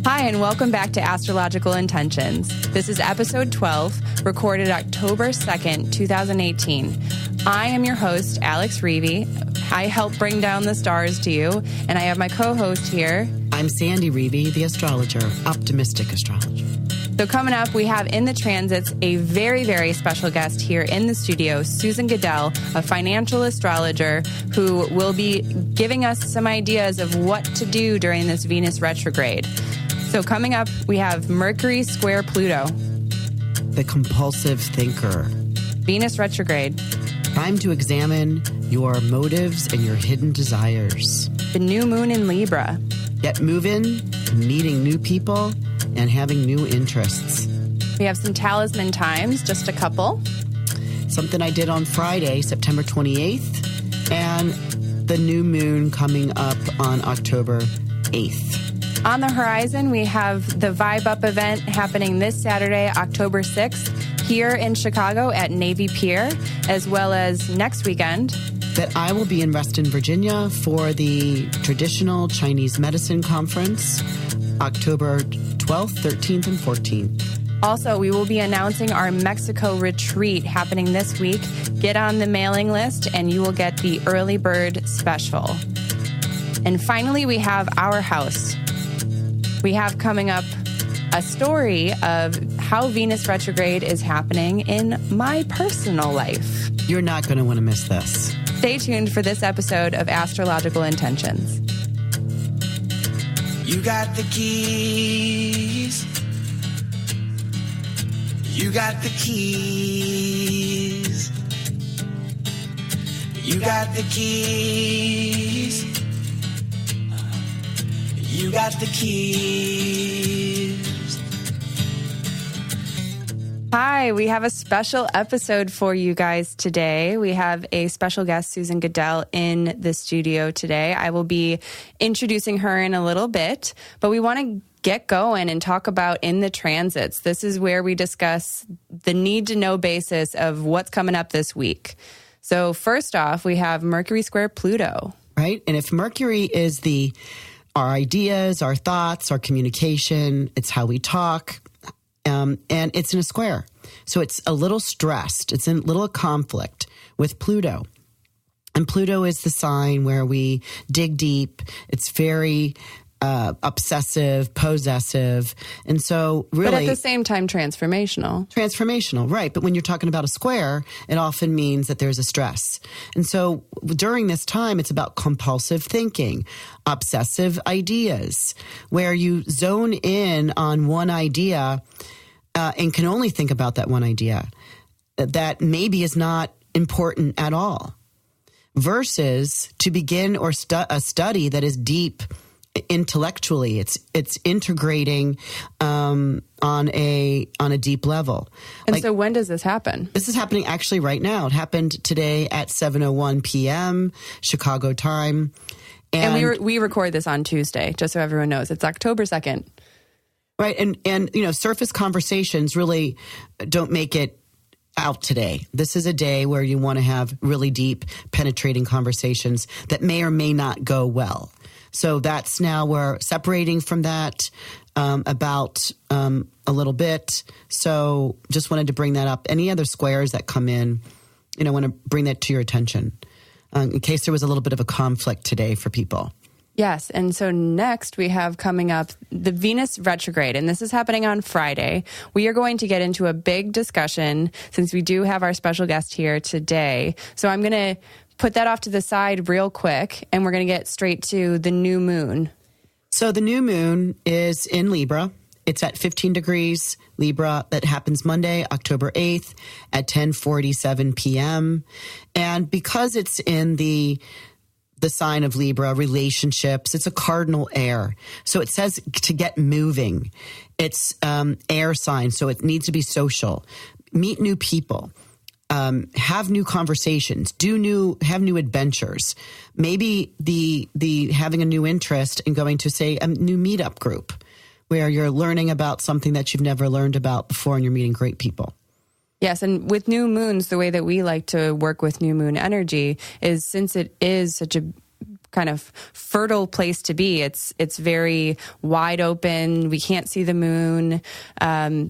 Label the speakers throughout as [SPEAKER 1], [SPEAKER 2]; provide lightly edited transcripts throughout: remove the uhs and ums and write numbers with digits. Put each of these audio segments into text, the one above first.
[SPEAKER 1] Hi, and welcome back to Astrological Intentions. This is episode 12, recorded October 2nd, 2018. I am your host, Alex Rueve. I help bring down the stars to you, and I have my co-host here.
[SPEAKER 2] I'm Sandy Rueve, the astrologer, optimistic astrologer.
[SPEAKER 1] So coming up, we have in the transits a very, very special guest here in the studio, Susan Gidel, a financial astrologer who will be giving us some ideas of what to do during this Venus retrograde. So coming up, we have Mercury square Pluto.
[SPEAKER 2] The compulsive thinker.
[SPEAKER 1] Venus retrograde.
[SPEAKER 2] Time to examine your motives and your hidden desires.
[SPEAKER 1] The new moon in Libra.
[SPEAKER 2] Get moving, meeting new people, and having new interests.
[SPEAKER 1] We have some talisman times, just a couple.
[SPEAKER 2] Something I did on Friday, September 28th, and the new moon coming up on October 8th.
[SPEAKER 1] On the horizon, we have the Vibe Up event happening this Saturday, October 6th, here in Chicago at Navy Pier, as well as next weekend.
[SPEAKER 2] That I will be in Weston, Virginia for the traditional Chinese medicine conference, October 12th, 13th, and 14th.
[SPEAKER 1] Also, we will be announcing our Mexico retreat happening this week. Get on the mailing list and you will get the early bird special. And finally, we have our house. We have coming up a story of how Venus retrograde is happening in my personal life.
[SPEAKER 2] You're not going to want to miss this.
[SPEAKER 1] Stay tuned for this episode of Astrological Intentions.
[SPEAKER 3] You got the keys. You got the keys. You got the keys. You got the keys.
[SPEAKER 1] Hi, we have a special episode for you guys today. We have a special guest, Susan Gidel, in the studio today. I will be introducing her in a little bit, but we want to get going and talk about in the transits. This is where we discuss the need-to-know basis of what's coming up this week. So first off, we have Mercury square Pluto.
[SPEAKER 2] Right? And if Mercury is our ideas, our thoughts, our communication, it's how we talk, and it's in a square. So it's a little stressed. It's in a little conflict with Pluto. And Pluto is the sign where we dig deep. It's very obsessive, possessive. And so really...
[SPEAKER 1] But at the same time, transformational.
[SPEAKER 2] Transformational, right. But when you're talking about a square, it often means that there's a stress. And so during this time, it's about compulsive thinking, obsessive ideas, where you zone in on one idea and can only think about that one idea that maybe is not important at all, versus to begin a study that is deep intellectually. It's integrating on a deep level.
[SPEAKER 1] And so when does this happen?
[SPEAKER 2] This is happening actually right now. It happened today at 7:01 p.m. Chicago time.
[SPEAKER 1] And we record this on Tuesday, just so everyone knows. It's October 2nd.
[SPEAKER 2] Right. And you know, surface conversations really don't make it out today. This is a day where you want to have really deep, penetrating conversations that may or may not go well. So that's now we're separating from that about a little bit. So just wanted to bring that up. Any other squares that come in, you know, want to bring that to your attention in case there was a little bit of a conflict today for people.
[SPEAKER 1] Yes. And so next we have coming up the Venus retrograde, and this is happening on Friday. We are going to get into a big discussion since we do have our special guest here today. So I'm going to put that off to the side real quick, and we're going to get straight to the new moon.
[SPEAKER 2] So the new moon is in Libra. It's at 15 degrees Libra. That happens Monday, October 8th at 10:47 p.m. And because it's in the sign of Libra, relationships, it's a cardinal air. So it says to get moving. It's air sign, so it needs to be social. Meet new people. Have new conversations, have new adventures. Maybe the having a new interest in going to, say, a new meetup group where you're learning about something that you've never learned about before and you're meeting great people.
[SPEAKER 1] Yes, and with new moons, the way that we like to work with new moon energy is, since it is such a kind of fertile place to be. It's very wide open. We can't see the moon.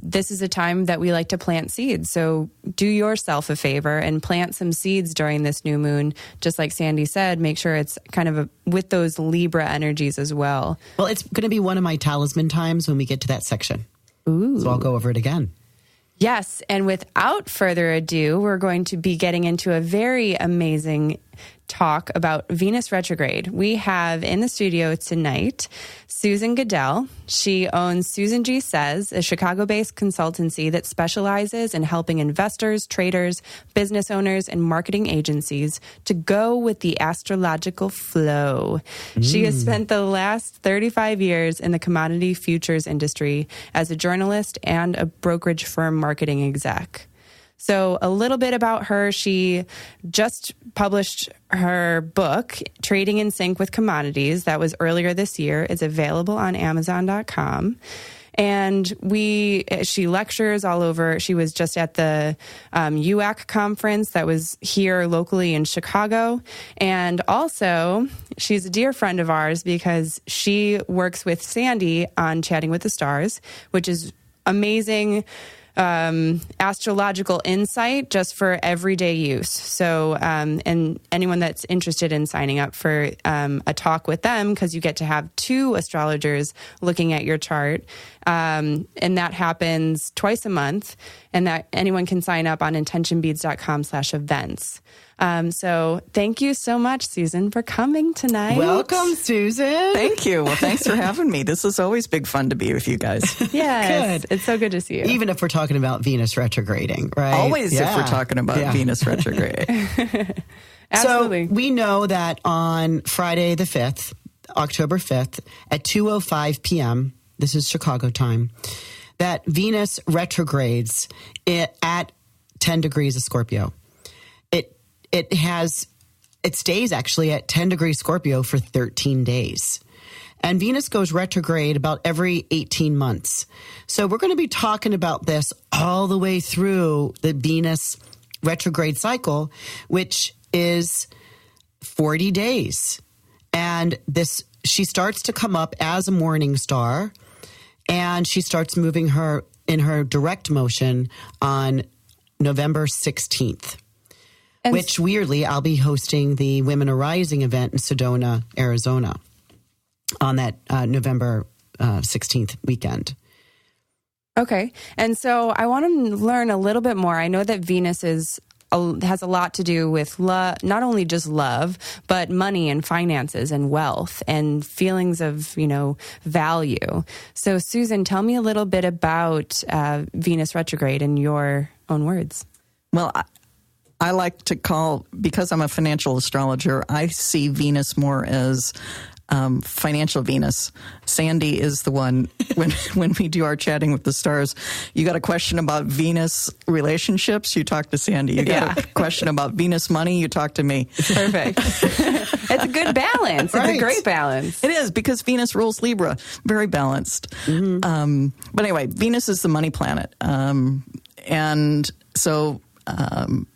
[SPEAKER 1] This is a time that we like to plant seeds. So do yourself a favor and plant some seeds during this new moon. Just like Sandy said, make sure it's kind of with those Libra energies as well.
[SPEAKER 2] Well, it's going to be one of my talisman times when we get to that section.
[SPEAKER 1] Ooh.
[SPEAKER 2] So I'll go over it again.
[SPEAKER 1] Yes, and without further ado, we're going to be getting into a very amazing talk about Venus retrograde. We have in the studio tonight Susan Gidel. She owns Susan G Says, a Chicago-based consultancy that specializes in helping investors, traders, business owners, and marketing agencies to go with the astrological flow. She has spent the last 35 years in the commodity futures industry as a journalist and a brokerage firm marketing exec. So a little bit about her. She just published her book, Trading in Sync with Commodities. That was earlier this year. It's available on Amazon.com. And she lectures all over. She was just at the UAC conference that was here locally in Chicago. And also, she's a dear friend of ours because she works with Sandy on Chatting with the Stars, which is amazing astrological insight just for everyday use. So, and anyone that's interested in signing up for a talk with them, because you get to have two astrologers looking at your chart, and that happens twice a month, and that anyone can sign up on intentionbeads.com/events. So thank you so much, Susan, for coming tonight.
[SPEAKER 2] Welcome, Susan.
[SPEAKER 4] Thank you. Well, thanks for having me. This is always big fun to be with you guys.
[SPEAKER 1] Yes,
[SPEAKER 2] Good.
[SPEAKER 1] It's so good to see you.
[SPEAKER 2] Even if we're talking about Venus retrograding, right?
[SPEAKER 4] Always if we're talking about Venus retrograde.
[SPEAKER 1] Absolutely.
[SPEAKER 2] So we know that on Friday the 5th, October 5th, at 2:05 p.m., this is Chicago time, that Venus retrogrades at 10 degrees of Scorpio. It stays actually at 10 degrees Scorpio for 13 days. And Venus goes retrograde about every 18 months. So we're going to be talking about this all the way through the Venus retrograde cycle, which is 40 days. And she starts to come up as a morning star, and she starts moving in her direct motion on November 16th. Which, weirdly, I'll be hosting the Women Arising event in Sedona, Arizona on that November 16th weekend.
[SPEAKER 1] Okay. And so I want to learn a little bit more. I know that Venus has a lot to do with love, not only just love, but money and finances and wealth and feelings of, value. So, Susan, tell me a little bit about Venus retrograde in your own words.
[SPEAKER 4] Well, I like to because I'm a financial astrologer, I see Venus more as financial Venus. Sandy is the one, when we do our Chatting with the Stars, you got a question about Venus relationships, you talk to Sandy. You got a question about Venus money, you talk to me.
[SPEAKER 1] Perfect. It's a good balance. Right. It's a great balance.
[SPEAKER 4] It is, because Venus rules Libra. Very balanced. Mm-hmm. But anyway, Venus is the money planet. And so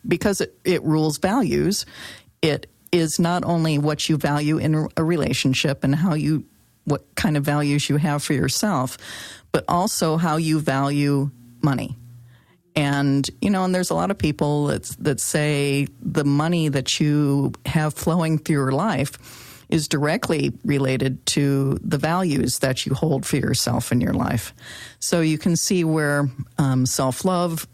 [SPEAKER 4] because it rules values, it is not only what you value in a relationship and what kind of values you have for yourself, but also how you value money. And, and there's a lot of people that say the money that you have flowing through your life is directly related to the values that you hold for yourself in your life. So you can see where self-love,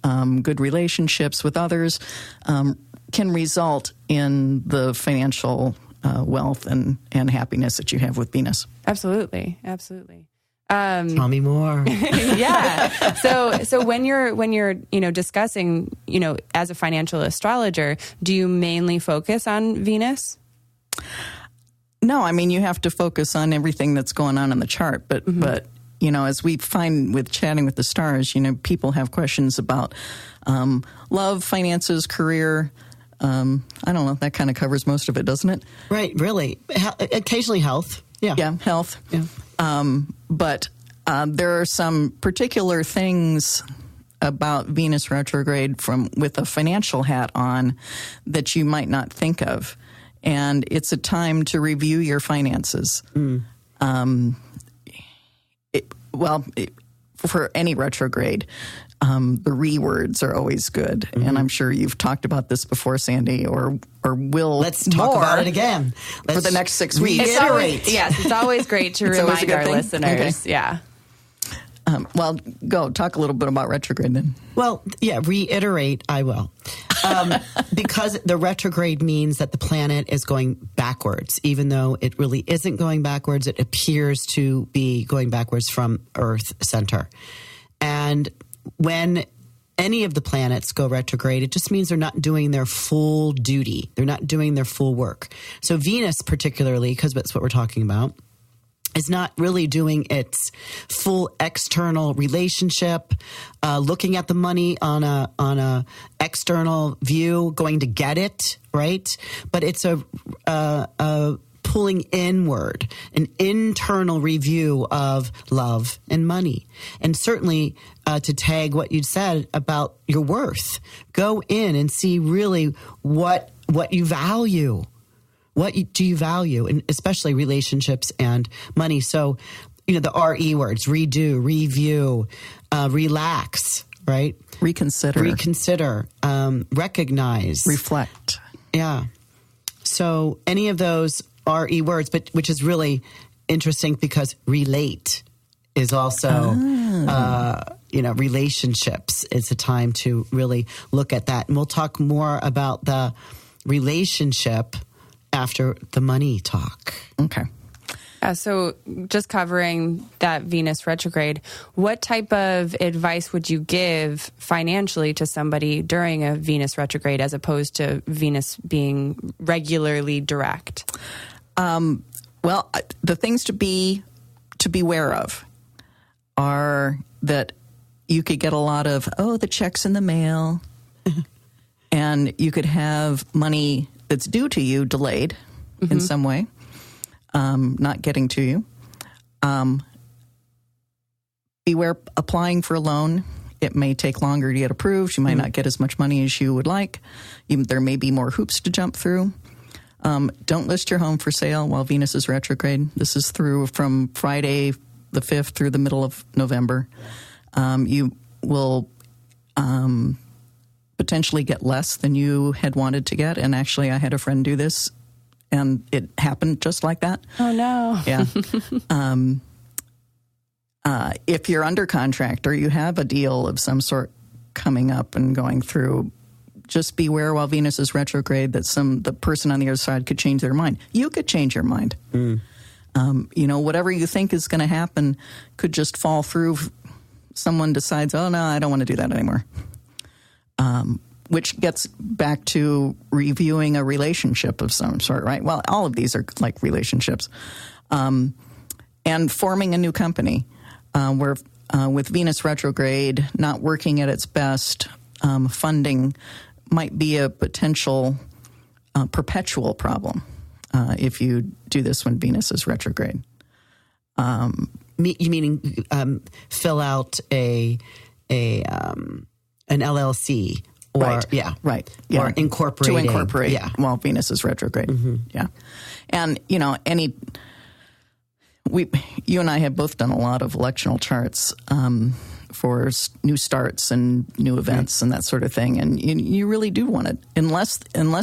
[SPEAKER 4] good relationships with others can result in the financial wealth and happiness that you have with Venus.
[SPEAKER 1] Absolutely. Absolutely.
[SPEAKER 2] Tell me more.
[SPEAKER 1] Yeah. So when you're discussing, as a financial astrologer, do you mainly focus on Venus?
[SPEAKER 4] No, I mean, you have to focus on everything that's going on in the chart. But, as we find with Chatting with the Stars, people have questions about love, finances, career. I don't know. That kind of covers most of it, doesn't it?
[SPEAKER 2] Right. Really. Occasionally health. Yeah.
[SPEAKER 4] Yeah. Health.
[SPEAKER 2] Yeah.
[SPEAKER 4] But there are some particular things about Venus retrograde with a financial hat on that you might not think of. and it's a time to review your finances. For any retrograde, the re-words are always good. And I'm sure you've talked about this before, Sandy, or will.
[SPEAKER 2] Let's talk about it again.
[SPEAKER 4] For the next 6 weeks.
[SPEAKER 1] It's always great to remind our listeners.
[SPEAKER 4] Okay.
[SPEAKER 1] Yeah.
[SPEAKER 4] Go talk a little bit about retrograde then.
[SPEAKER 2] Well, yeah, reiterate, I will. Because the retrograde means that the planet is going backwards, even though it really isn't going backwards. It appears to be going backwards from Earth center. And when any of the planets go retrograde, it just means they're not doing their full duty. They're not doing their full work. So Venus particularly, because that's what we're talking about, is not really doing its full external relationship, looking at the money on a external view, going to get it, right? But it's a pulling inward, an internal review of love and money. And certainly to tag what you said about your worth, go in and see really what you value. What do you value, and especially relationships and money? So, the RE words, redo, review, relax, right? Reconsider, recognize.
[SPEAKER 4] Reflect.
[SPEAKER 2] Yeah. So any of those RE words, but which is really interesting because relate is also, relationships. It's a time to really look at that. And we'll talk more about the relationship after the money talk.
[SPEAKER 4] Okay.
[SPEAKER 1] So just covering that Venus retrograde, what type of advice would you give financially to somebody during a Venus retrograde as opposed to Venus being regularly direct?
[SPEAKER 4] The things to beware of are that you could get a lot of, the check's in the mail, and you could have money that's due to you delayed in some way, not getting to you. Beware applying for a loan. It may take longer to get approved. You might not get as much money as you would like. There may be more hoops to jump through. Don't list your home for sale while Venus is retrograde. This is from Friday the 5th through the middle of November. You will potentially get less than you had wanted to get. And actually, I had a friend do this, and it happened just like that.
[SPEAKER 1] Oh, no.
[SPEAKER 4] Yeah. If you're under contract or you have a deal of some sort coming up and going through, just beware while Venus is retrograde that the person on the other side could change their mind. You could change your mind. Whatever you think is going to happen could just fall through. Someone decides, oh, no, I don't want to do that anymore. Which gets back to reviewing a relationship of some sort, right? Well, all of these are like relationships. And forming a new company where with Venus retrograde not working at its best, funding might be a potential perpetual problem if you do this when Venus is retrograde.
[SPEAKER 2] Meaning fill out an LLC. Or,
[SPEAKER 4] right. Yeah.
[SPEAKER 2] Or incorporate.
[SPEAKER 4] To incorporate while Venus is retrograde. Yeah. And, you and I have both done a lot of electional charts for new starts and new events and that sort of thing. And you really do want it, unless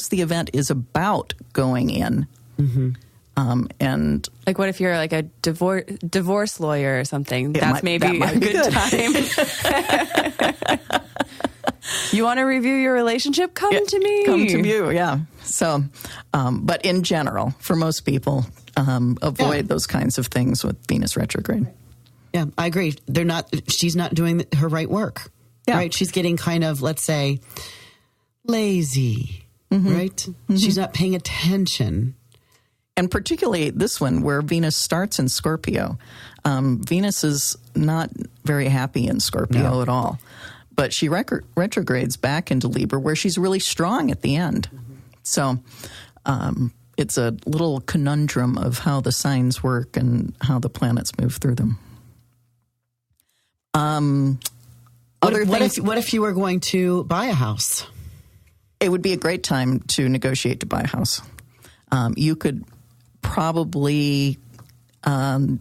[SPEAKER 4] the event is about going in. And
[SPEAKER 1] like, what if you're like a divorce lawyer or something? That might be a good time. You want to review your relationship? Come to me.
[SPEAKER 4] Come to you, yeah. So, but in general, for most people, avoid those kinds of things with Venus retrograde.
[SPEAKER 2] Yeah, I agree. She's not doing her right work. Yeah. Right? She's getting kind of, let's say, lazy, right? She's not paying attention.
[SPEAKER 4] And particularly this one, where Venus starts in Scorpio. Venus is not very happy in Scorpio at all. But she retrogrades back into Libra, where she's really strong at the end. So it's a little conundrum of how the signs work and how the planets move through them.
[SPEAKER 2] What if you were going to buy a house?
[SPEAKER 4] It would be a great time to negotiate to buy a house. you could probably put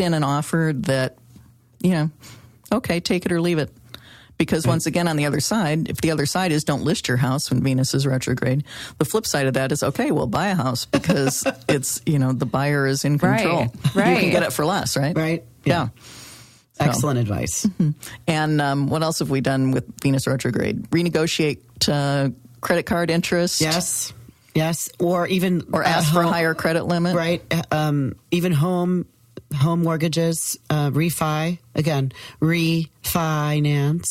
[SPEAKER 4] in an offer that, okay, take it or leave it. Because once again, on the other side, if the other side is don't list your house when Venus is retrograde, the flip side of that is, okay, well, buy a house because it's, the buyer is in control.
[SPEAKER 1] Right.
[SPEAKER 4] You can get it for less, right?
[SPEAKER 2] Right.
[SPEAKER 4] Yeah.
[SPEAKER 2] Excellent advice.
[SPEAKER 4] Mm-hmm. And what else have we done with Venus retrograde? Renegotiate credit card interest.
[SPEAKER 2] Yes. Or
[SPEAKER 4] ask for a higher credit limit.
[SPEAKER 2] Right. Even home mortgages, refinance.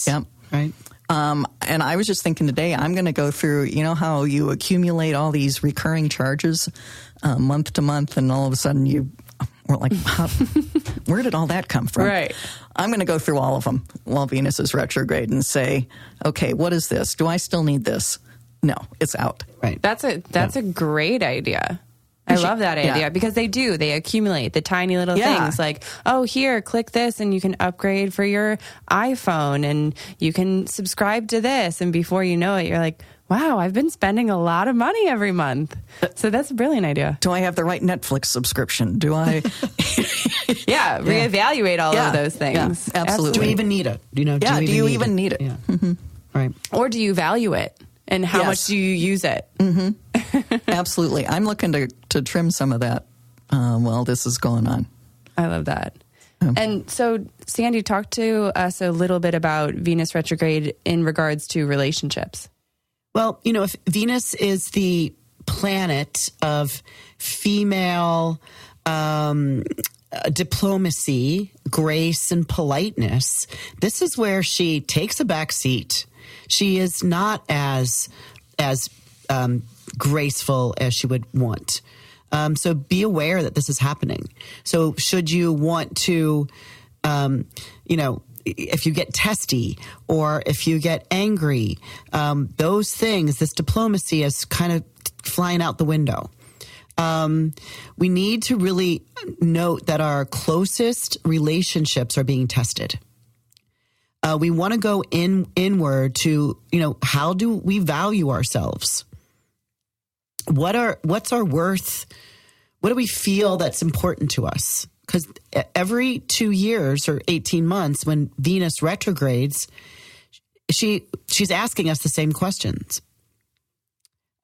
[SPEAKER 4] Yep.
[SPEAKER 2] Right.
[SPEAKER 4] And I was just thinking today, I'm going to go through, how you accumulate all these recurring charges month to month, and all of a sudden we're like, where did all that come from?
[SPEAKER 1] Right.
[SPEAKER 4] I'm going to go through all of them while Venus is retrograde and say, okay, what is this? Do I still need this? No, it's out.
[SPEAKER 2] Right.
[SPEAKER 1] That's a great idea. I love that idea because they accumulate the tiny little things like, oh, here, click this and you can upgrade for your iPhone and you can subscribe to this. And before you know it, you're like, wow, I've been spending a lot of money every month. So that's a brilliant idea.
[SPEAKER 4] Do I have the right Netflix subscription? Do I?
[SPEAKER 1] Reevaluate all of those things.
[SPEAKER 4] Yeah, absolutely.
[SPEAKER 2] Do we even need it?
[SPEAKER 4] Do you even need it?
[SPEAKER 2] Yeah. Mm-hmm. Right.
[SPEAKER 1] Or do you value it? And how much do you use it?
[SPEAKER 4] Mm-hmm. Absolutely. I'm looking to trim some of that while this is going on.
[SPEAKER 1] I love that. And so, Sandy, talk to us a little bit about Venus retrograde in regards to relationships.
[SPEAKER 2] Well, if Venus is the planet of female diplomacy, grace, and politeness, this is where she takes a back seat. She is not as graceful as she would want. So be aware that this is happening. So should you want to, if you get testy or if you get angry, those things, this diplomacy is kind of flying out the window. We need to really note that our closest relationships are being tested. We want to go inward to, how do we value ourselves? What's our worth? What do we feel that's important to us? Because every 2 years or 18 months when Venus retrogrades, she's asking us the same questions.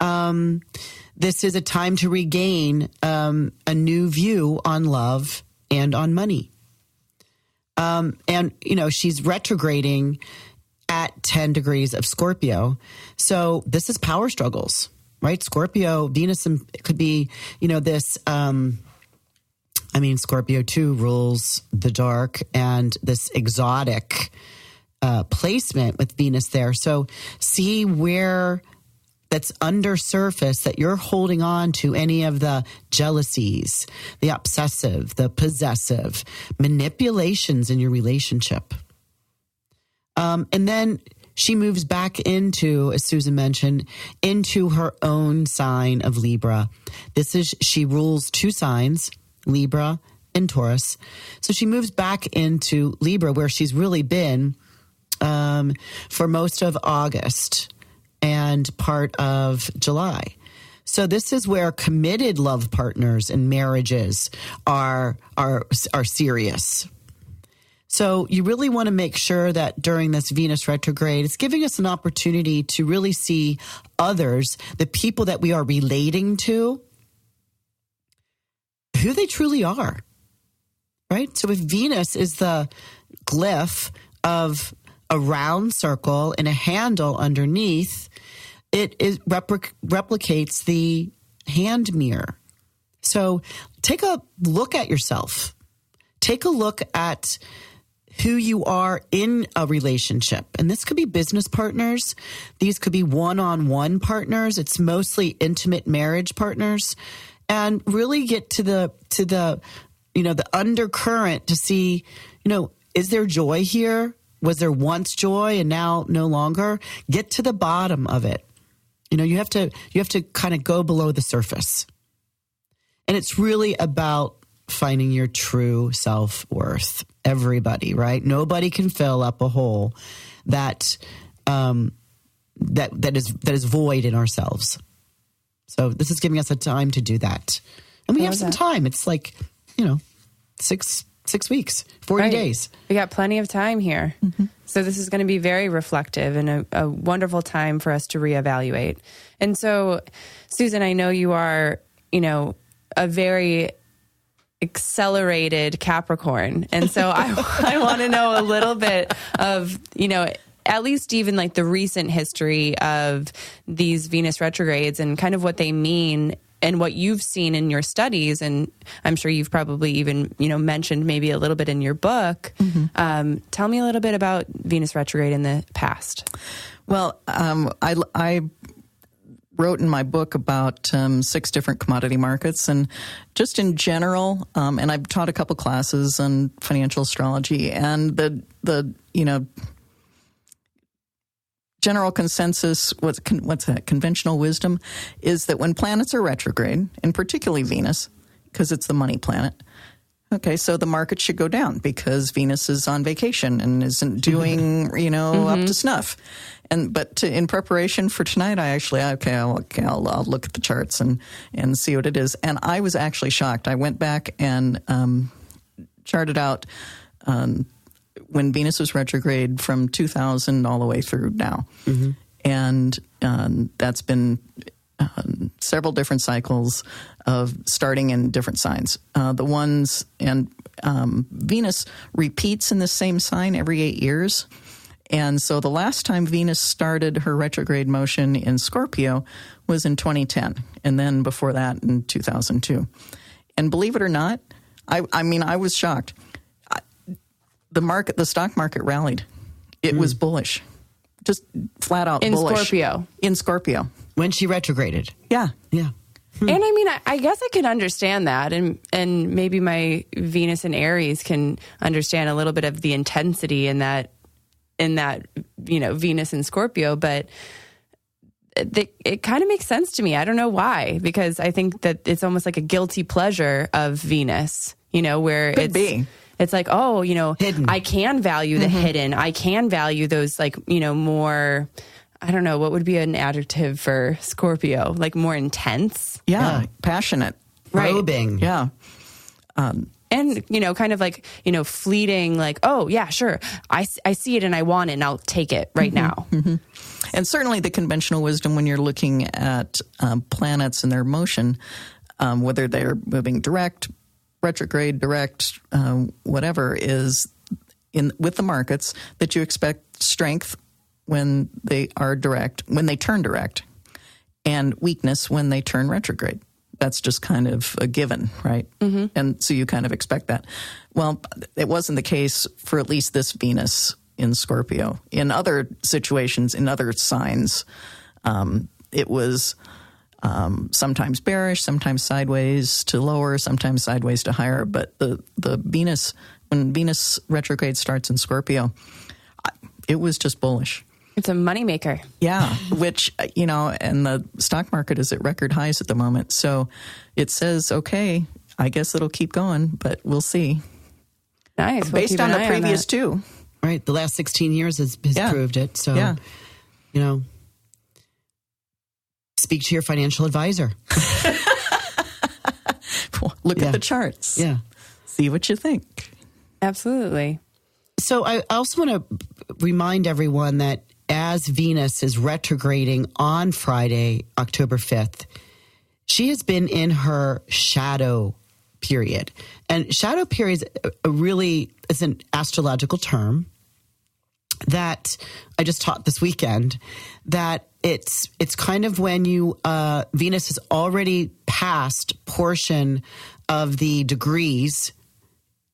[SPEAKER 2] This is a time to regain a new view on love and on money. And she's retrograding at 10 degrees of Scorpio. So this is power struggles, right? Scorpio, Venus, it could be, this, Scorpio too rules the dark and this exotic placement with Venus there. So see where that's under surface that you're holding on to any of the jealousies, the obsessive, the possessive, manipulations in your relationship. And then she moves back into, as Susan mentioned, into her own sign of Libra. She rules 2 signs, Libra and Taurus. So she moves back into Libra where she's really been for most of August and part of July. So this is where committed love partners and marriages are serious. So you really want to make sure that during this Venus retrograde, it's giving us an opportunity to really see others, the people that we are relating to, who they truly are, right? So if Venus is the glyph of a round circle and a handle underneath, it replicates the hand mirror. So take a look at yourself. Take a look at who you are in a relationship. And this could be business partners. These could be one-on-one partners. It's mostly intimate marriage partners. And really get to the the undercurrent to see, is there joy here? Was there once joy and now no longer? Get to the bottom of it. You have to kind of go below the surface. And it's really about finding your true self-worth. Everybody, right? Nobody can fill up a hole that is void in ourselves. So this is giving us a time to do that. And we have some time. It's like, 6 weeks, 40 days.
[SPEAKER 1] We got plenty of time here. Mm-hmm. So this is going to be very reflective and a wonderful time for us to reevaluate. And so, Susan, I know you are, a very accelerated Capricorn. And so I want to know a little bit of, at least even like the recent history of these Venus retrogrades and kind of what they mean and what you've seen in your studies. And I'm sure you've probably even, mentioned maybe a little bit in your book. Mm-hmm. Tell me a little bit about Venus retrograde in the past.
[SPEAKER 4] Well, I wrote in my book about 6 different commodity markets, and just in general, and I've taught a couple classes on financial astrology, and the general consensus, what's that, conventional wisdom, is that when planets are retrograde, and particularly Venus, because it's the money planet, okay, so the market should go down because Venus is on vacation and isn't doing, up to snuff. But in preparation for tonight, I'll look at the charts and see what it is. And I was actually shocked. I went back and charted out when Venus was retrograde from 2000 all the way through now. Mm-hmm. And that's been several different cycles of starting in different signs. Venus repeats in the same sign every 8 years. And so the last time Venus started her retrograde motion in Scorpio was in 2010, and then before that in 2002. And believe it or not, I was shocked. The stock market rallied. It was bullish, just flat out bullish. In Scorpio.
[SPEAKER 2] When she retrograded.
[SPEAKER 4] Yeah.
[SPEAKER 2] Yeah.
[SPEAKER 1] And I guess I can understand that, and maybe my Venus and Aries can understand a little bit of the intensity in that Venus and Scorpio, but it kind of makes sense to me. I don't know why, because I think that it's almost like a guilty pleasure of Venus, where it's like, hidden. I can value the hidden. I can value those more, I don't know, what would be an adjective for Scorpio? Like more intense?
[SPEAKER 4] Yeah. Passionate.
[SPEAKER 1] Right.
[SPEAKER 2] Probing.
[SPEAKER 4] Yeah.
[SPEAKER 1] And, kind of like, fleeting, like, oh, yeah, sure. I see it and I want it and I'll take it right now.
[SPEAKER 4] Mm-hmm. And certainly the conventional wisdom when you're looking at planets and their motion, whether they're moving direct, retrograde, direct, whatever, is with the markets that you expect strength when they are direct, when they turn direct, and weakness when they turn retrograde. That's just kind of a given, right? Mm-hmm. And so you kind of expect that. Well, it wasn't the case for at least this Venus in Scorpio. In other situations, in other signs, it was sometimes bearish, sometimes sideways to lower, sometimes sideways to higher. But the Venus, when Venus retrograde starts in Scorpio, it was just bullish.
[SPEAKER 1] It's a moneymaker.
[SPEAKER 4] Yeah, which, and the stock market is at record highs at the moment. So it says, okay, I guess it'll keep going, but we'll see.
[SPEAKER 1] Nice.
[SPEAKER 4] Based on the previous two.
[SPEAKER 2] Right. The last 16 years has proved it. So, speak to your financial advisor.
[SPEAKER 4] Look at the charts.
[SPEAKER 2] Yeah.
[SPEAKER 4] See what you think.
[SPEAKER 1] Absolutely.
[SPEAKER 2] So I also want to remind everyone that as Venus is retrograding on Friday, October 5th, she has been in her shadow period. And shadow period is an astrological term that I just taught this weekend, that it's kind of when Venus has already passed portion of the degrees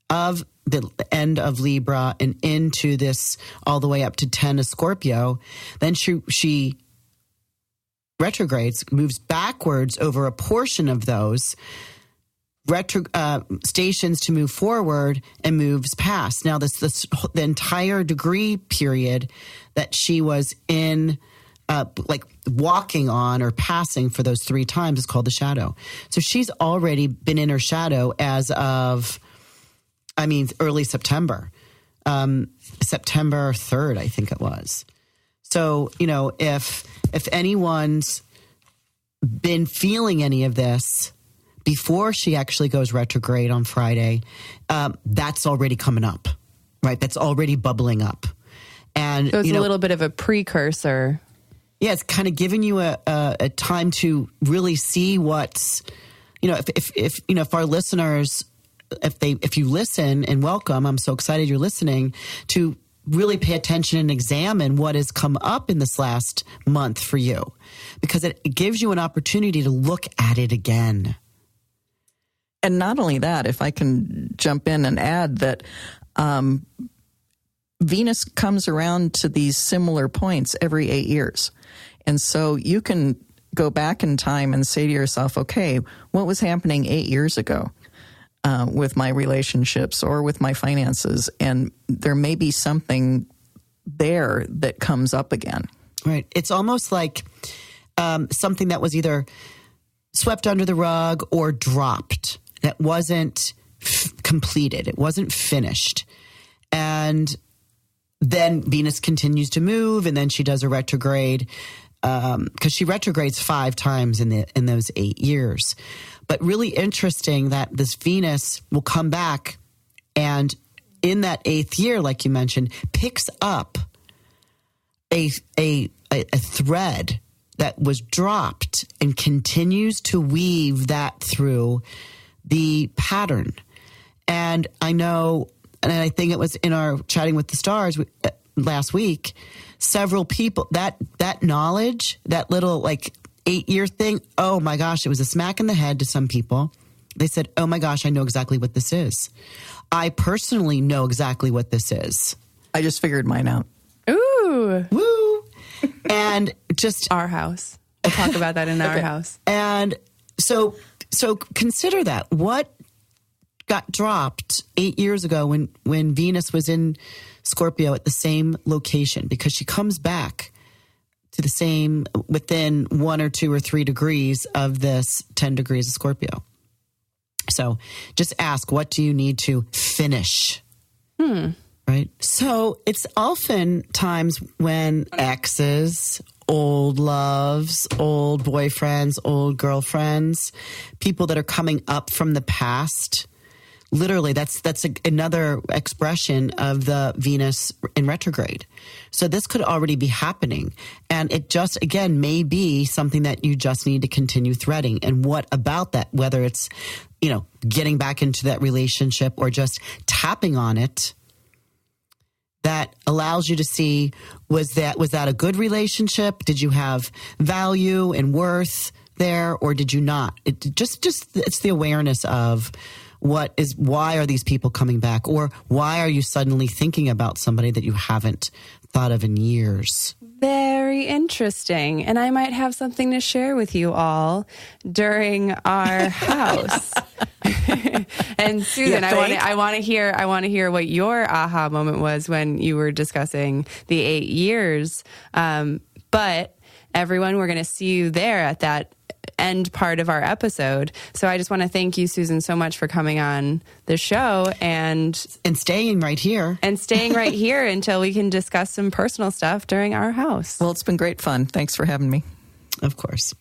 [SPEAKER 2] of the end of Libra and into this all the way up to 10 of Scorpio. Then she retrogrades, moves backwards over a portion of those stations to move forward, and moves past. Now the entire degree period that she was in, like walking on or passing for those 3 times, is called the shadow. So she's already been in her shadow as of, early September, September 3rd, I think it was. So, if anyone's been feeling any of this before she actually goes retrograde on Friday, that's already coming up, right? That's already bubbling up. And
[SPEAKER 1] so it's a little bit of a precursor.
[SPEAKER 2] Yeah, it's kind of giving you a time to really see what's, if our listeners, if you listen, and welcome, I'm so excited you're listening, to really pay attention and examine what has come up in this last month for you, because it gives you an opportunity to look at it again.
[SPEAKER 4] And not only that, if I can jump in and add that Venus comes around to these similar points every 8 years. And so you can go back in time and say to yourself, okay, what was happening 8 years ago with my relationships or with my finances? And there may be something there that comes up again.
[SPEAKER 2] Right. It's almost like something that was either swept under the rug or dropped, that wasn't completed. It wasn't finished. And then Venus continues to move, and then she does a retrograde, because she retrogrades 5 times in those 8 years. But really interesting that this Venus will come back, and in that 8th year, like you mentioned, picks up a thread that was dropped and continues to weave that through the pattern. And I know, and I think it was in our Chatting with the Stars last week, several people, that knowledge, that little 8-year thing, oh my gosh, it was a smack in the head to some people. They said, oh my gosh, I know exactly what this is. I personally know exactly what this is.
[SPEAKER 4] I just figured mine out.
[SPEAKER 1] Ooh.
[SPEAKER 2] Woo! And just
[SPEAKER 1] our house. We'll talk about that in our house.
[SPEAKER 2] And so consider that. What got dropped 8 years ago when Venus was in Scorpio at the same location, because she comes back to the same within 1 or 2 or 3 degrees of this 10 degrees of Scorpio. So just ask, what do you need to finish? Right? So it's often times when exes, old loves, old boyfriends, old girlfriends, people that are coming up from the past. Literally, that's another expression of the Venus in retrograde. So this could already be happening. And it just, again, may be something that you just need to continue threading. And what about that? Whether it's, getting back into that relationship or just tapping on it, that allows you to see, was that a good relationship? Did you have value and worth there, or did you not? It's the awareness of why are these people coming back, or why are you suddenly thinking about somebody that you haven't thought of in years?
[SPEAKER 1] Very interesting. And I might have something to share with you all during our house. And Susan, I want to hear what your aha moment was when you were discussing the 8 years. But everyone, we're going to see you there at that end part of our episode. So I just want to thank you, Susan, so much for coming on the show and
[SPEAKER 2] staying right here.
[SPEAKER 1] And staying right here until we can discuss some personal stuff during our house.
[SPEAKER 4] Well, it's been great fun. Thanks for having me.
[SPEAKER 2] Of course.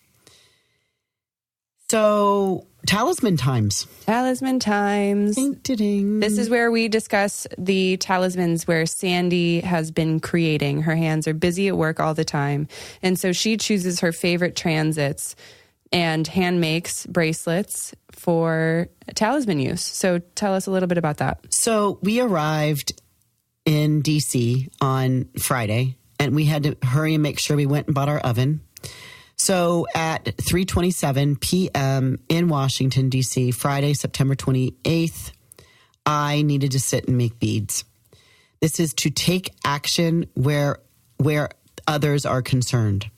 [SPEAKER 2] So, talisman times.
[SPEAKER 1] Talisman times.
[SPEAKER 2] Ding, ding, ding.
[SPEAKER 1] This is where we discuss the talismans where Sandy has been creating. Her hands are busy at work all the time. And so she chooses her favorite transits and hand makes bracelets for talisman use. So tell us a little bit about that. So
[SPEAKER 2] we arrived in DC on Friday, and we had to hurry and make sure we went and bought our oven. So at 3:27 p.m. in Washington, D.C., Friday, September 28th, I needed to sit and make beads. This is to take action where others are concerned.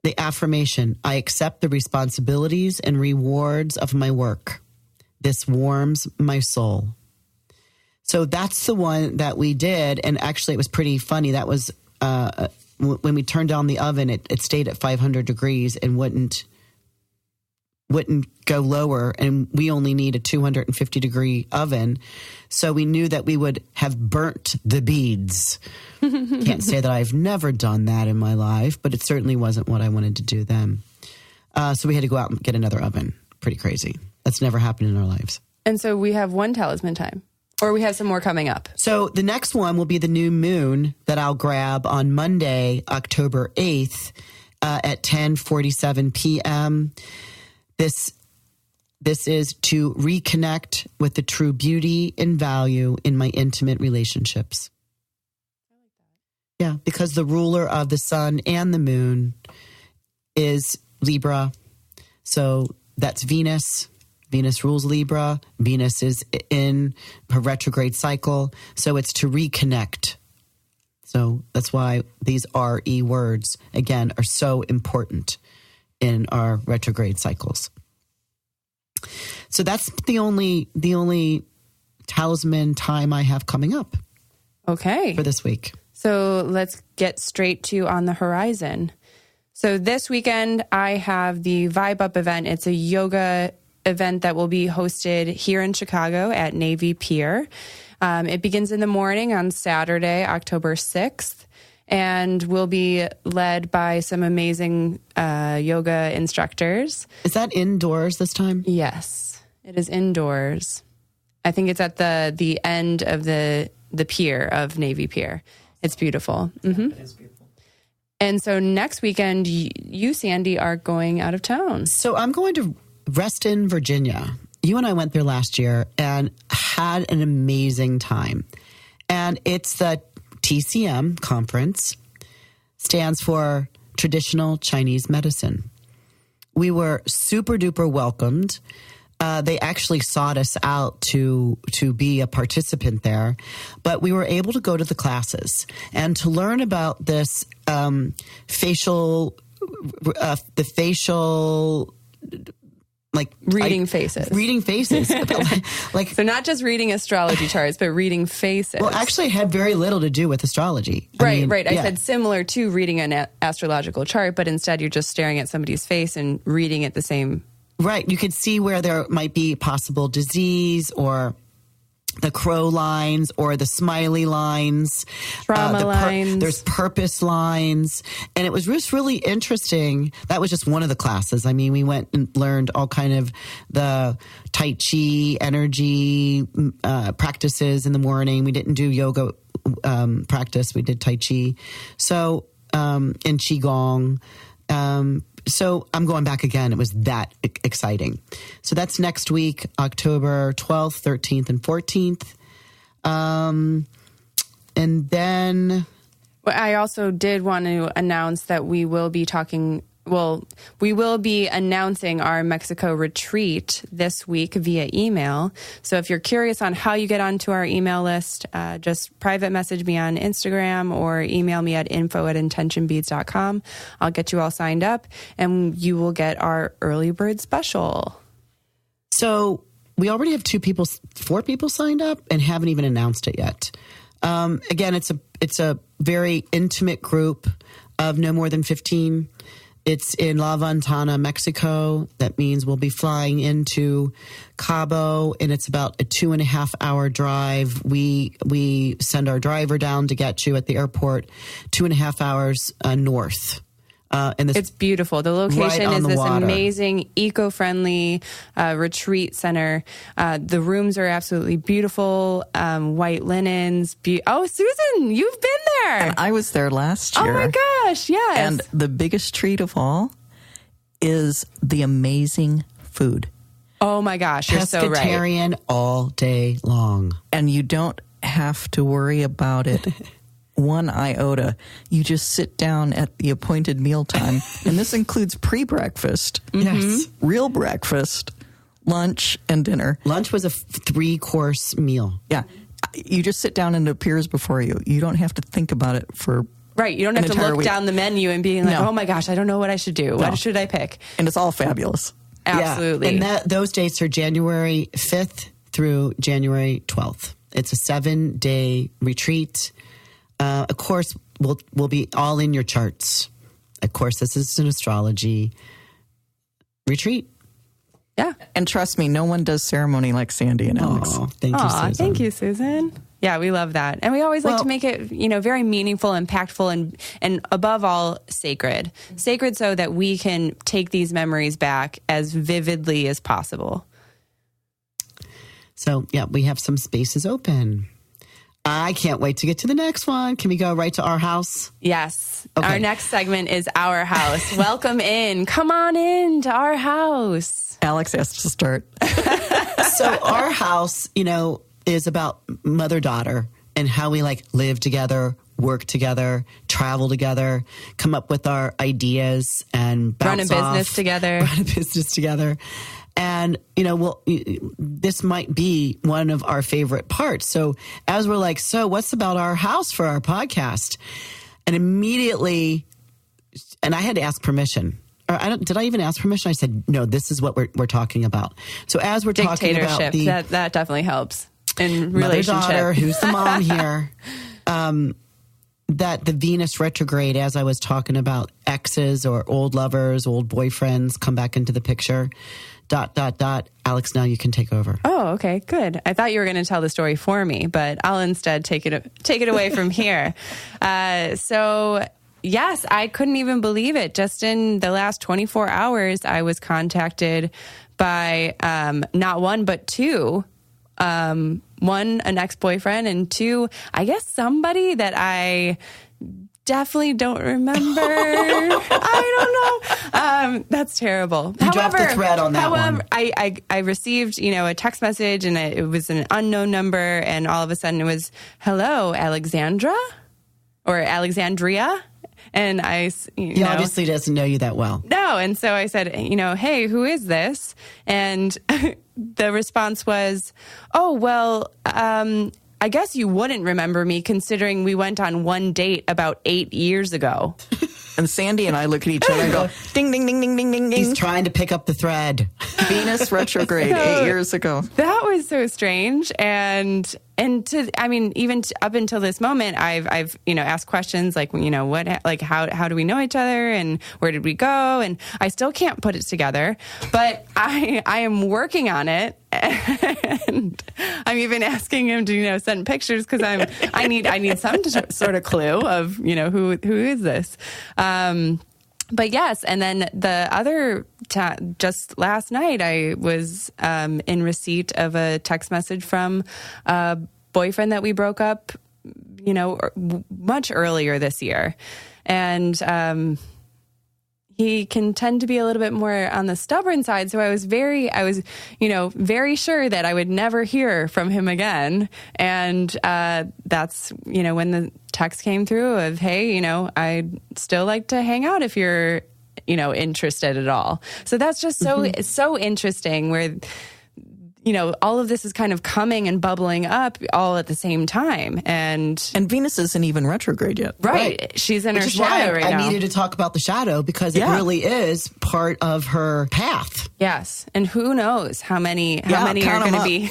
[SPEAKER 2] The affirmation, I accept the responsibilities and rewards of my work. This warms my soul. So that's the one that we did. And actually, it was pretty funny. That was when we turned on the oven, it stayed at 500 degrees and wouldn't go lower. And we only need a 250 degree oven. So we knew that we would have burnt the beads. Can't say that I've never done that in my life, but it certainly wasn't what I wanted to do then. So we had to go out and get another oven. Pretty crazy. That's never happened in our lives.
[SPEAKER 1] And so we have one talisman time, or we have some more coming up.
[SPEAKER 2] So the next one will be the new moon that I'll grab on Monday, October 8th at 10:47 p.m. This is to reconnect with the true beauty and value in my intimate relationships. Yeah, because the ruler of the sun and the moon is Libra. So that's Venus. Venus rules Libra. Venus is in her retrograde cycle. So it's to reconnect. So that's why these RE words, again, are so important in our retrograde cycles. So that's the only talisman time I have coming up.
[SPEAKER 1] Okay.
[SPEAKER 2] For this week.
[SPEAKER 1] So let's get straight to on the horizon. So this weekend, I have the Vibe Up event. It's a yoga event that will be hosted here in Chicago at Navy Pier. It begins in the morning on Saturday, October 6th, and will be led by some amazing yoga instructors.
[SPEAKER 2] Is that indoors this time?
[SPEAKER 1] Yes, it is indoors. I think it's at the end of the pier of Navy Pier. It's beautiful. Mm-hmm.
[SPEAKER 4] It is beautiful.
[SPEAKER 1] And so next weekend, you, Sandy, are going out of town.
[SPEAKER 2] So I'm going to Weston, Virginia. You and I went there last year and had an amazing time. And it's the TCM conference, stands for Traditional Chinese Medicine. We were super duper welcomed. They actually sought us out to be a participant there, but we were able to go to the classes and to learn about this facial like
[SPEAKER 1] reading faces.
[SPEAKER 2] Reading faces. like
[SPEAKER 1] so not just reading astrology charts, but reading faces.
[SPEAKER 2] Well, actually it had very little to do with astrology.
[SPEAKER 1] Right. I said similar to reading an astrological chart, but instead you're just staring at somebody's face and reading it the same.
[SPEAKER 2] Right. You could see where there might be possible disease or the crow lines or the smiley lines.
[SPEAKER 1] Trauma lines.
[SPEAKER 2] There's purpose lines. And it was just really interesting. That was just one of the classes. I mean, we went and learned all kind of the Tai Chi energy practices in the morning. We didn't do yoga practice. We did Tai Chi. So, and Qigong. So I'm going back again. It was that exciting. So that's next week, October 12th, 13th, and 14th. And then...
[SPEAKER 1] Well, I also did want to announce that we will be announcing our Mexico retreat this week via email. So if you're curious on how you get onto our email list, just private message me on Instagram or email me at info@intentionbeads.com. I'll get you all signed up and you will get our early bird special.
[SPEAKER 2] So we already have 4 people signed up and haven't even announced it yet. Again, it's a very intimate group of no more than 15. It's in La Ventana, Mexico. That means we'll be flying Cabo, and it's about a 2.5-hour drive. We send our driver down to get you at the airport, 2.5 hours north. And
[SPEAKER 1] it's beautiful. The location is this amazing, eco-friendly retreat center. The rooms are absolutely beautiful. White linens. Oh, Susan, you've been there.
[SPEAKER 4] And I was there last year.
[SPEAKER 1] Oh my gosh, yes.
[SPEAKER 4] And the biggest treat of all is the amazing food.
[SPEAKER 1] Oh my gosh, you're so right.
[SPEAKER 2] Pescatarian all day long.
[SPEAKER 4] And you don't have to worry about it. One iota. You just sit down at the appointed mealtime, and this includes pre-breakfast,
[SPEAKER 2] yes,
[SPEAKER 4] real breakfast, lunch, and dinner.
[SPEAKER 2] Lunch was a 3-course meal.
[SPEAKER 4] Yeah, you just sit down and it appears before you. You don't have to think about it for
[SPEAKER 1] right. You don't have to look down the menu and being like, oh my gosh, I don't know what I should do. What should I pick?
[SPEAKER 4] And it's all fabulous.
[SPEAKER 1] Absolutely.
[SPEAKER 2] Yeah. And those dates are January 5th through January 12th. It's a 7-day retreat. Of course, we'll be all in your charts. Of course, this is an astrology retreat.
[SPEAKER 1] Yeah.
[SPEAKER 4] And trust me, no one does ceremony like Sandy and Alex.
[SPEAKER 2] Oh, thank you, Susan.
[SPEAKER 1] Thank you, Susan. Yeah, we love that. And we always like to make it, very meaningful, impactful, and above all, sacred. Sacred so that we can take these memories back as vividly as possible.
[SPEAKER 2] So, yeah, we have some spaces open. I can't wait to get to the next one. Can we go right to our house?
[SPEAKER 1] Yes.
[SPEAKER 2] Okay.
[SPEAKER 1] Our next segment is Our House. Welcome in. Come on in to our house.
[SPEAKER 4] Alex has to start.
[SPEAKER 2] So our house, is about mother-daughter and how we live together, work together, travel together, come up with our ideas and bounce
[SPEAKER 1] Run a business
[SPEAKER 2] together. And, this might be one of our favorite parts. So as we're like, so what's about our house for our podcast? And immediately, and I had to ask permission. Did I even ask permission? I said, no, this is what we're talking about. So as we're talking about
[SPEAKER 1] that definitely helps in relationship.
[SPEAKER 2] Mother-daughter, who's the mom here? That the Venus retrograde, as I was talking about exes or old lovers, old boyfriends come back into the picture. ... Alex, now you can take over.
[SPEAKER 1] Oh, okay, good. I thought you were going to tell the story for me, but I'll instead take it away from here. So, yes, I couldn't even believe it. Just in the last 24 hours, I was contacted by not one, but two. One, an ex-boyfriend, and two, I guess somebody that I definitely don't remember. I don't know. That's terrible.
[SPEAKER 2] You dropped the thread on that one.
[SPEAKER 1] I received, a text message, and it was an unknown number, and all of a sudden it was, hello, Alexandra? Or Alexandria? And
[SPEAKER 2] he obviously doesn't know you that well.
[SPEAKER 1] No, and so I said, hey, who is this? And the response was, oh, well, I guess you wouldn't remember me considering we went on one date about 8 years ago.
[SPEAKER 4] And Sandy and I look at each other and go, ding, ding, ding, ding, ding, ding, ding.
[SPEAKER 2] He's trying to pick up the thread.
[SPEAKER 4] Venus retrograde 8 years ago.
[SPEAKER 1] That was so strange. And even up until this moment, I've asked questions like, how do we know each other and where did we go? And I still can't put it together, but I am working on it. And I'm even asking him to, send pictures because I need some sort of clue of, who is this? But yes, and then the other just last night, I was in receipt of a text message from a boyfriend that we broke up, much earlier this year, and he can tend to be a little bit more on the stubborn side. So I was very sure that I would never hear from him again, and that's when the text came through of, hey, I'd still like to hang out if you're, interested at all. So that's just so interesting where, all of this is kind of coming and bubbling up all at the same time. And
[SPEAKER 4] Venus isn't even retrograde yet.
[SPEAKER 1] Right. She's in her shadow right now.
[SPEAKER 2] I needed to talk about the shadow because it really is part of her path.
[SPEAKER 1] Yes. And who knows how many are going to be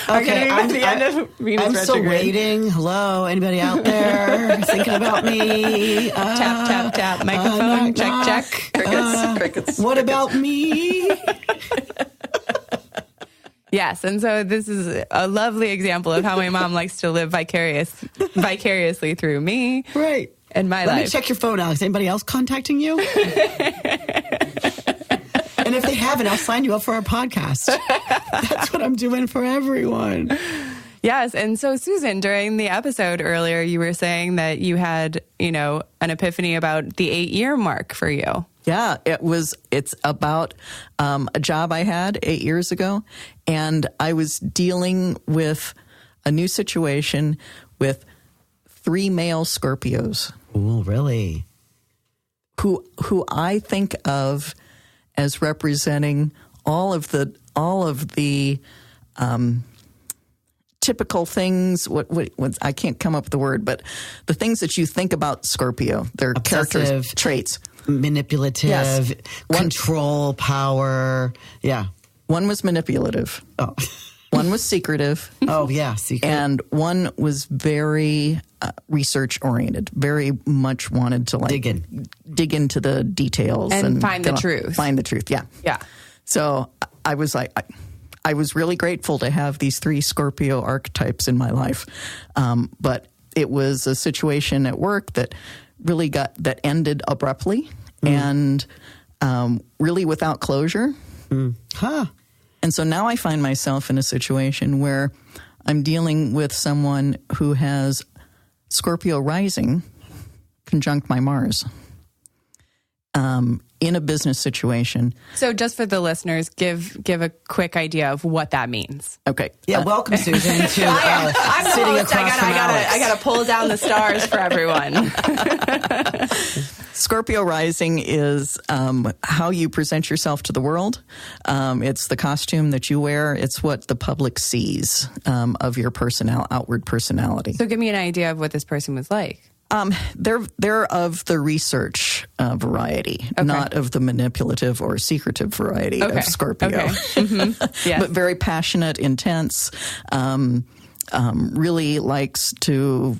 [SPEAKER 2] Okay,
[SPEAKER 1] at the end of Venus
[SPEAKER 2] I'm
[SPEAKER 1] retrograde.
[SPEAKER 2] still waiting. Hello, anybody out there thinking about me?
[SPEAKER 1] Tap, tap, tap. Microphone. Check.
[SPEAKER 4] Crickets.
[SPEAKER 2] What about me?
[SPEAKER 1] Yes, and so this is a lovely example of how my mom likes to live vicariously through me,
[SPEAKER 2] Right.
[SPEAKER 1] and my
[SPEAKER 2] Let
[SPEAKER 1] life.
[SPEAKER 2] me check your phone, Alex. Anybody else contacting you? And if they haven't, I'll sign you up for our podcast. That's what I'm doing for everyone.
[SPEAKER 1] Yes, and so Susan, during the episode earlier, you were saying that you had, an epiphany about the 8-year mark for you.
[SPEAKER 4] Yeah, it's about a job I had 8 years ago, and I was dealing with a new situation with 3 male Scorpios.
[SPEAKER 2] Oh, really?
[SPEAKER 4] Who I think of as representing all of the typical things. What I can't come up with the word, but the things that you think about Scorpio, their character traits.
[SPEAKER 2] Manipulative,
[SPEAKER 4] yes.
[SPEAKER 2] Control, power. Yeah.
[SPEAKER 4] One was manipulative.
[SPEAKER 2] Oh.
[SPEAKER 4] One was secretive.
[SPEAKER 2] Oh, yeah. Secret.
[SPEAKER 4] And one was very research oriented, very much wanted to dig into the details
[SPEAKER 1] and find the truth.
[SPEAKER 4] Find the truth. Yeah.
[SPEAKER 1] Yeah.
[SPEAKER 4] So I was like, I was really grateful to have these 3 Scorpio archetypes in my life. But it was a situation at work that really ended abruptly and really without closure.
[SPEAKER 2] Huh.
[SPEAKER 4] And so now I find myself in a situation where I'm dealing with someone who has Scorpio rising conjunct my Mars in a business situation.
[SPEAKER 1] So just for the listeners, give a quick idea of what that means.
[SPEAKER 4] Okay.
[SPEAKER 2] Yeah, welcome, Susan, to
[SPEAKER 1] I'm the
[SPEAKER 2] sitting
[SPEAKER 1] host.
[SPEAKER 2] across from Alex.
[SPEAKER 1] I gotta pull down the stars for everyone.
[SPEAKER 4] Scorpio rising is how you present yourself to the world. It's the costume that you wear. It's what the public sees of your outward personality.
[SPEAKER 1] So give me an idea of what this person was like.
[SPEAKER 4] They're of the research variety, not of the manipulative or secretive variety of Scorpio.
[SPEAKER 1] Okay. Mm-hmm. Yes.
[SPEAKER 4] But very passionate, intense, really likes to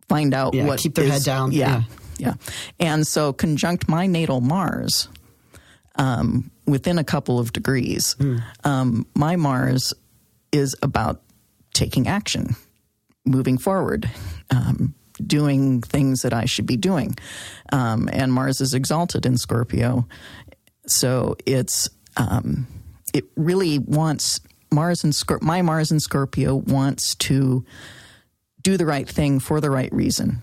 [SPEAKER 4] find out what
[SPEAKER 2] keep their head down.
[SPEAKER 4] Yeah. And so conjunct my natal Mars, within a couple of degrees, my Mars is about taking action, moving forward, doing things that I should be doing. And Mars is exalted in Scorpio. So it really wants my Mars in Scorpio wants to do the right thing for the right reason,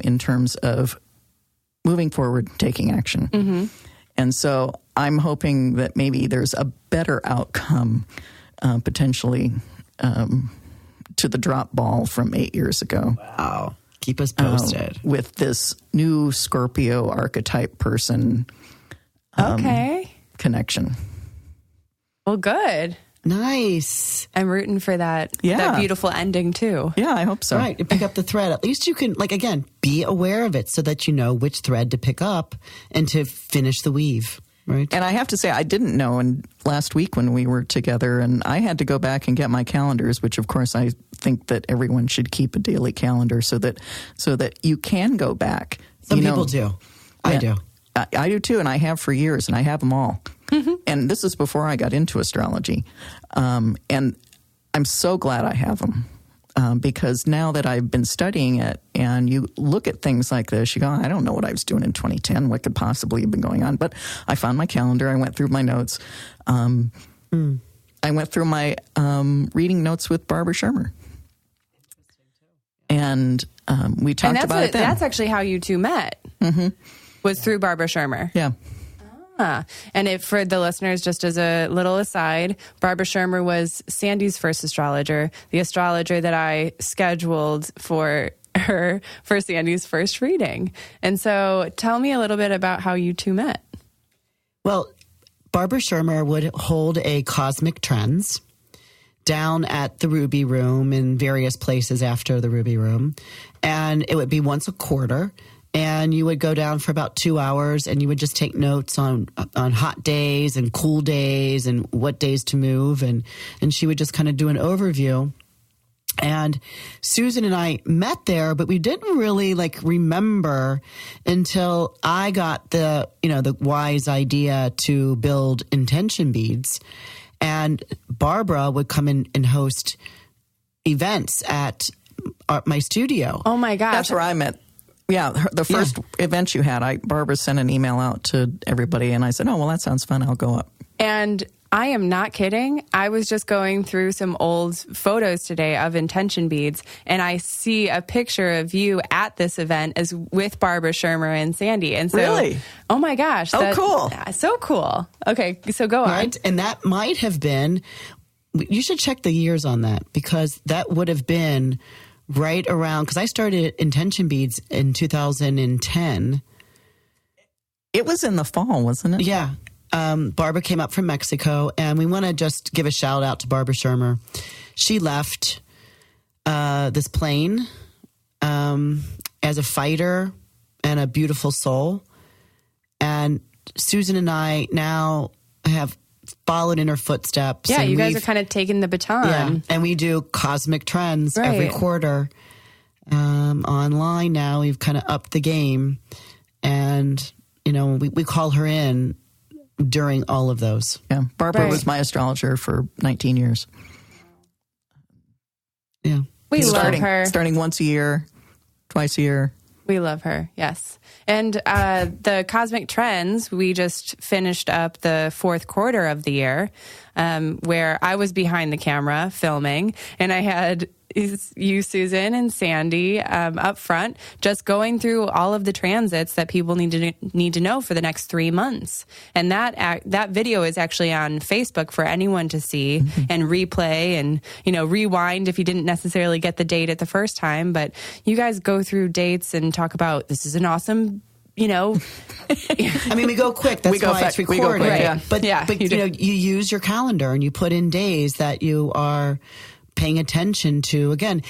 [SPEAKER 4] in terms of moving forward, taking action. Mm-hmm. And so I'm hoping that maybe there's a better outcome, potentially, to the drop ball from 8 years ago.
[SPEAKER 2] Wow. Keep us posted.
[SPEAKER 4] With this new Scorpio archetype person connection.
[SPEAKER 1] Well, good.
[SPEAKER 2] Nice.
[SPEAKER 1] I'm rooting for that beautiful ending too.
[SPEAKER 4] Yeah, I hope so.
[SPEAKER 2] Right. You pick up the thread. At least you can, again, be aware of it so that you know which thread to pick up and to finish the weave. Right.
[SPEAKER 4] And I have to say, I didn't know last week when we were together, and I had to go back and get my calendars, which of course I think that everyone should keep a daily calendar so that you can go back.
[SPEAKER 2] Some people do. I do.
[SPEAKER 4] I do too, and I have for years, and I have them all. Mm-hmm. And this is before I got into astrology. And I'm so glad I have them. Because now that I've been studying it and you look at things like this, you go, I don't know what I was doing in 2010. What could possibly have been going on? But I found my calendar. I went through my notes. I went through my reading notes with Barbara Shermer. And we talked about it then.
[SPEAKER 1] That's actually how you two met, was through Barbara Shermer.
[SPEAKER 4] Yeah.
[SPEAKER 1] And for the listeners, just as a little aside, Barbara Shermer was Sandy's first astrologer, the astrologer that I scheduled for her for Sandy's first reading. And so tell me a little bit about how you two met.
[SPEAKER 2] Well, Barbara Shermer would hold a Cosmic Trends down at the Ruby Room in various places after the Ruby Room. And it would be once a quarter. And you would go down for about 2 hours and you would just take notes on hot days and cool days and what days to move. And she would just kind of do an overview. And Susan and I met there, but we didn't really remember until I got the wise idea to build intention beads. And Barbara would come in and host events at my studio.
[SPEAKER 1] Oh my gosh.
[SPEAKER 4] That's where I met. Yeah, the first event you had, Barbara sent an email out to everybody, and I said, oh, well, that sounds fun. I'll go up.
[SPEAKER 1] And I am not kidding. I was just going through some old photos today of intention beads, and I see a picture of you at this event as with Barbara Shermer and Sandy. And so,
[SPEAKER 4] really?
[SPEAKER 1] Oh my gosh.
[SPEAKER 4] Cool.
[SPEAKER 1] So cool. Okay, so go on.
[SPEAKER 2] Right? And that might have been, you should check the years on that, because that would have been right around, because I started intention beads in 2010.
[SPEAKER 4] It was in the fall, wasn't it?
[SPEAKER 2] Yeah. Barbara came up from Mexico, and we want to just give a shout out to Barbara Shermer. She left this plane as a fighter and a beautiful soul. And Susan and I now have followed in her footsteps.
[SPEAKER 1] Yeah, you guys are kind of taking the baton.
[SPEAKER 2] Yeah, and we do Cosmic Trends every quarter online now. We've kind of upped the game, and we call her in during all of those.
[SPEAKER 4] Yeah. Barbara
[SPEAKER 1] Right.
[SPEAKER 4] was my astrologer for 19 years.
[SPEAKER 2] Yeah.
[SPEAKER 1] We love her.
[SPEAKER 4] Starting once a year, twice a year.
[SPEAKER 1] We love her, yes. And the cosmic trends, we just finished up the fourth quarter of the year, where I was behind the camera filming, and I had you, Susan, and Sandy up front, just going through all of the transits that people need to know for the next 3 months. And that video is actually on Facebook for anyone to see and replay and, rewind if you didn't necessarily get the date at the first time. But you guys go through dates and talk about, this is an awesome,
[SPEAKER 2] I mean, we go quick. That's why it's recorded.
[SPEAKER 1] quick,
[SPEAKER 2] right?
[SPEAKER 1] yeah.
[SPEAKER 2] But you use your calendar and you put in days that you are paying attention to. Again,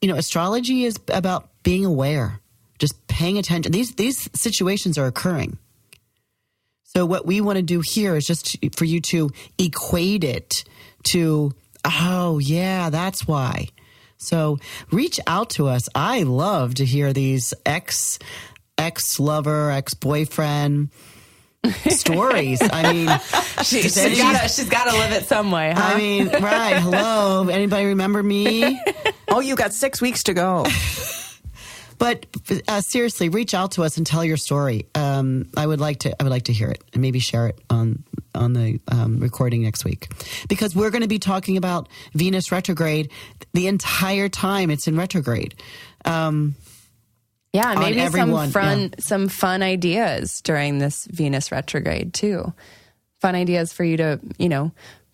[SPEAKER 2] astrology is about being aware, just paying attention. These situations are occurring. So what we want to do here is just for you to equate it to, oh yeah, that's why. So reach out to us. I love to hear these ex-lover, ex-boyfriend stories. I mean,
[SPEAKER 1] she's got to live it some way, huh?
[SPEAKER 2] I mean, right. Hello. Anybody remember me?
[SPEAKER 4] Oh, you got 6 weeks to go.
[SPEAKER 2] But seriously, reach out to us and tell your story. I would like to hear it and maybe share it on the recording next week, because we're going to be talking about Venus retrograde the entire time it's in retrograde.
[SPEAKER 1] Yeah, maybe some fun ideas during this Venus retrograde too. Fun ideas for you to,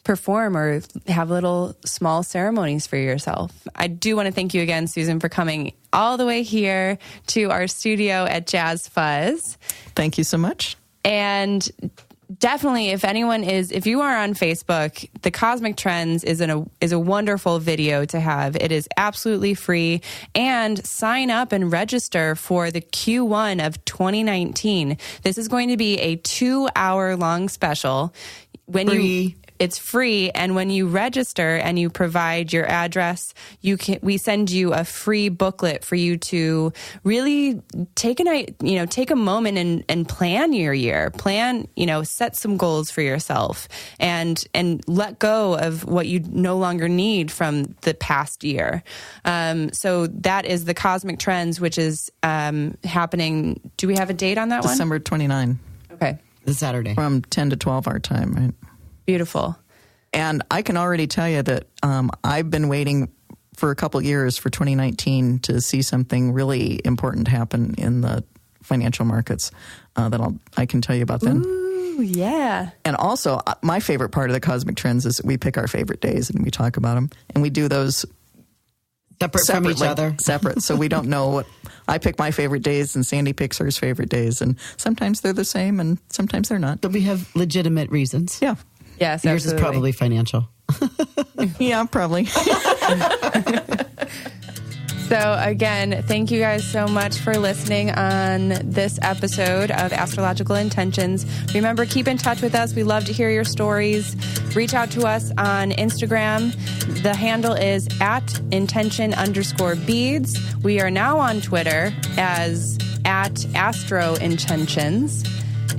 [SPEAKER 1] perform or have little small ceremonies for yourself. I do want to thank you again, Susan, for coming all the way here to our studio at Jazz Fuzz.
[SPEAKER 4] Thank you so much.
[SPEAKER 1] And definitely, if you are on Facebook, the Cosmic Trends is a wonderful video to have. It is absolutely free, and sign up and register for the Q1 of 2019. This is going to be a 2-hour long special. It's free, and when you register and you provide your address, we send you a free booklet for you to really take a moment and plan your year. Set some goals for yourself and let go of what you no longer need from the past year. So that is the Cosmic Trends, which is happening. Do we have a date on that one?
[SPEAKER 4] December 29.
[SPEAKER 1] Okay.
[SPEAKER 2] The Saturday.
[SPEAKER 4] From 10 to 12 our time, right?
[SPEAKER 1] Beautiful.
[SPEAKER 4] And I can already tell you that I've been waiting for a couple years for 2019 to see something really important happen in the financial markets that I can tell you about then.
[SPEAKER 1] Ooh, yeah.
[SPEAKER 4] And also, my favorite part of the Cosmic Trends is that we pick our favorite days and we talk about them. And we do those
[SPEAKER 2] separate from each other.
[SPEAKER 4] Separate, so we don't know what... I pick my favorite days and Sandy picks hers favorite days. And sometimes they're the same and sometimes they're not.
[SPEAKER 2] But we have legitimate reasons.
[SPEAKER 4] Yeah.
[SPEAKER 1] Yes,
[SPEAKER 2] yours
[SPEAKER 1] absolutely.
[SPEAKER 2] is probably financial.
[SPEAKER 4] Yeah, probably.
[SPEAKER 1] So again, thank you guys so much for listening on this episode of Astrological Intentions. Remember, keep in touch with us. We love to hear your stories. Reach out to us on Instagram. The handle is @intention_beads. We are now on Twitter as @astrointentions.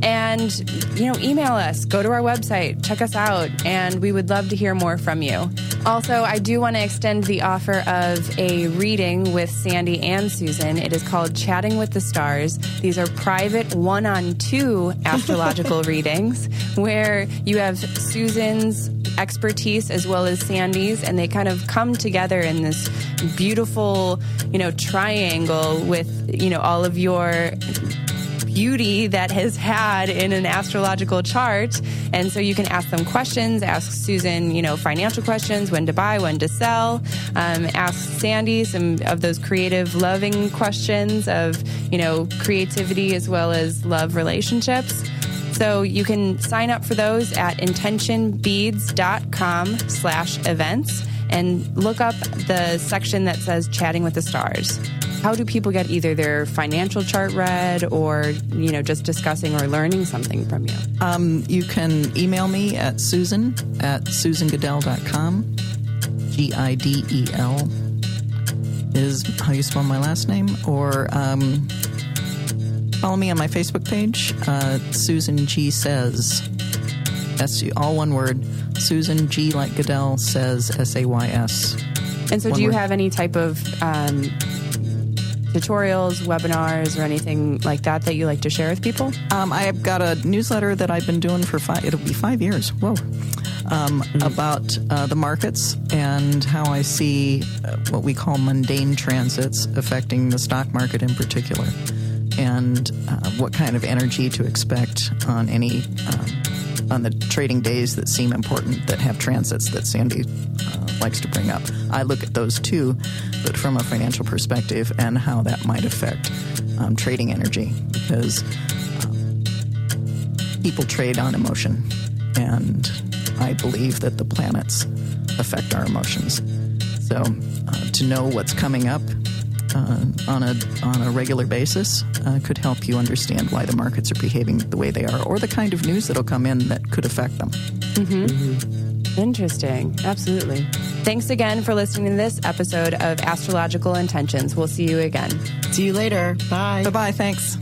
[SPEAKER 1] And, email us, go to our website, check us out, and we would love to hear more from you. Also, I do want to extend the offer of a reading with Sandy and Susan. It is called Chatting with the Stars. These are private 1-on-2 astrological readings where you have Susan's expertise as well as Sandy's, and they kind of come together in this beautiful, triangle with, all of your beauty that has had in an astrological chart. And so you can ask them questions, ask Susan, financial questions, when to buy, when to sell, ask Sandy some of those creative, loving questions of, creativity as well as love relationships. So you can sign up for those at intentionbeads.com/events and look up the section that says Chatting with the Stars. How do people get either their financial chart read or, just discussing or learning something from you?
[SPEAKER 4] You can email me at susan@susangidel.com. Gidel is how you spell my last name. Or follow me on my Facebook page, Susan G Says. all one word. Susan G like Gidel says SAYS.
[SPEAKER 1] And so do you have any type of tutorials, webinars, or anything like that you like to share with people?
[SPEAKER 4] I've got a newsletter that I've been doing for it'll be 5 years. Whoa. About the markets and how I see what we call mundane transits affecting the stock market in particular, and what kind of energy to expect on on the trading days that seem important, that have transits that Sandy likes to bring up. I look at those too, but from a financial perspective, and how that might affect trading energy, because people trade on emotion, and I believe that the planets affect our emotions. So to know what's coming up on a regular basis could help you understand why the markets are behaving the way they are, or the kind of news that'll come in that could affect them.
[SPEAKER 1] Interesting. Absolutely. Thanks again for listening to this episode of Astrological Intentions. We'll see you again.
[SPEAKER 2] See you later. Bye.
[SPEAKER 4] Bye-bye. Thanks.